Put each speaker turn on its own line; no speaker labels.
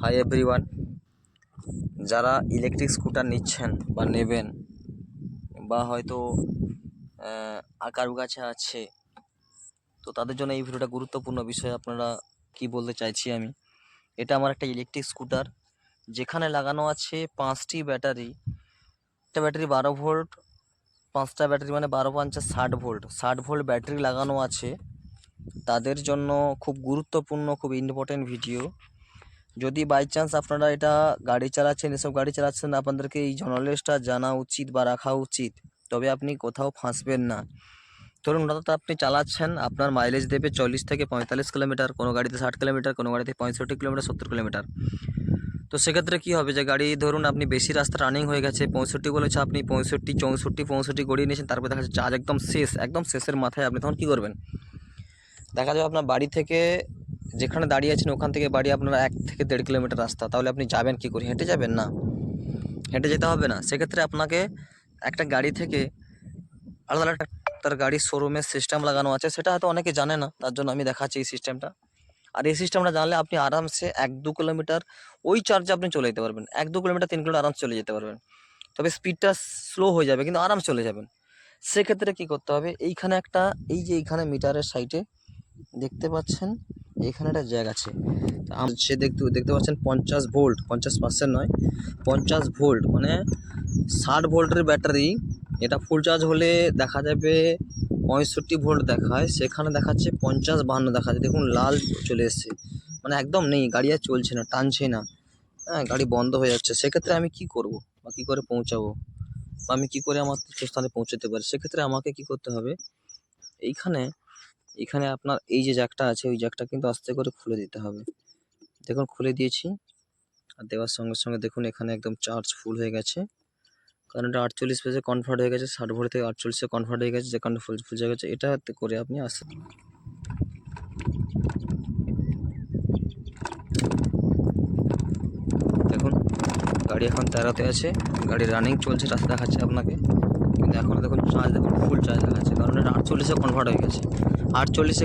Hi everyone, যারা electric scooter নিচ্ছেন বা নেবেন বা হয়তো আঁকার কাছে আছে, তো তাদের জন্য এই ভিডিওটা গুরুত্বপূর্ণ বিষয়। আপনারা কি বলতে চাইছি আমি, এটা আমার একটা ইলেকট্রিক স্কুটার, যেখানে লাগানো আছে 5টি ব্যাটারি। একটা ব্যাটারি 12 ভোল্ট, 5টা ব্যাটারি মানে 12×5 60 ভোল্ট। 60 ভোল্ট ব্যাটারি লাগানো আছে। তাদের জন্য খুব গুরুত্বপূর্ণ, খুব ইম্পর্টেন্ট ভিডিও। যদি বাই চান্স আপনারা এটা গাড়ি চালাচ্ছেন, এসব গাড়ি চালাচ্ছেন, আপনাদেরকে এই নলেজটা জানা উচিত বা রাখা উচিত, তবে আপনি কোথাও ফাঁসবেন না। ধরুন হঠাৎ আপনি চালাচ্ছেন, আপনার মাইলেজ দেবে 40 থেকে 45 কিলোমিটার, কোনো গাড়িতে 60 কিলোমিটার, কোনো গাড়িতে 65 কিলোমিটার, 70 কিলোমিটার। তো সেক্ষেত্রে কী হবে, যে গাড়ি ধরুন আপনি বেশি রাস্তা রানিং হয়ে গেছে, 65 বলেছে, আপনি 65, 64, 65 গড়িয়ে নিয়েছেন, তারপরে দেখা যাচ্ছে চার্জ একদম শেষ, একদম শেষের মাথায়, আপনি তখন কী করবেন? দেখা যাবে আপনার বাড়ি থেকে, যেখানে দাঁড়িয়ে আছেন ওখান থেকে বাড়ি আপনার 1 থেকে 1.5 কিলোমিটার রাস্তা। তাহলে আপনি যাবেন কী করে? হেঁটে যাবেন? না, হেঁটে যেতে হবে না। সেক্ষেত্রে আপনাকে একটা গাড়ি থেকে আলাদা আলাদা তার গাড়ির শোরুমের সিস্টেম লাগানো আছে, সেটা হয়তো অনেকে জানে না, তার জন্য আমি দেখাচ্ছি এই সিস্টেমটা। আর এই সিস্টেমটা জানলে আপনি আরামসে 1-2 কিলোমিটার ওই চার্জে আপনি চলে যেতে পারবেন। 1-2 কিলোমিটার, 3 কিলোমিটার আরামসে চলে যেতে পারবেন। তবে স্পিডটা স্লো হয়ে যাবে, কিন্তু আরামসে চলে যাবেন। সেক্ষেত্রে কী করতে হবে, এইখানে একটা, এই যে এইখানে মিটারের সাইডে দেখতে পাচ্ছেন, এখানে একটা জ্যাক আছে। সে দেখতে পাচ্ছেন 50 ভোল্ট, 50% নয়, 50 ভোল্ট মানে 60 ভোল্টের ব্যাটারি। এটা ফুল চার্জ হলে দেখা যাবে 65 ভোল্ট দেখায়, সেখানে দেখাচ্ছে 50-52 দেখাচ্ছে। দেখুন লাল চলে এসছে, মানে একদম নেই, গাড়ি আর চলছে না, টানছে না, হ্যাঁ, গাড়ি বন্ধ হয়ে যাচ্ছে। সেক্ষেত্রে আমি কি করব বা কী করে পৌঁছাবো, বা আমি কী করে আমার স্থানে পৌঁছতে পারি? সেক্ষেত্রে আমাকে কি করতে হবে, এইখানে আপনার এই যে জ্যাকটা আছে, ওই জ্যাকটা কিন্তু আস্তে করে খুলে দিতে হবে। দেখুন খুলে দিয়েছি, আর দেওয়ার সঙ্গে সঙ্গে দেখুন এখানে একদম চার্জ ফুল হয়ে গেছে, কারণ এটা 48 পেজে কনভার্ট হয়ে গেছে, 60 ভোল্ট থেকে 48-এ কনভার্ট হয়ে গেছে, যে কারণে ফুল হয়ে গেছে। এটা করে আপনি দেখুন গাড়ি এখন 13তে আছে, গাড়ি রানিং চলছে, রাস্তা দেখাচ্ছে আপনাকে, কিন্তু এখন দেখুন চার্জ, দেখুন ফুল চার্জ দেখাচ্ছে, কারণ এটা 48-এ কনভার্ট হয়ে গেছে। 48-এ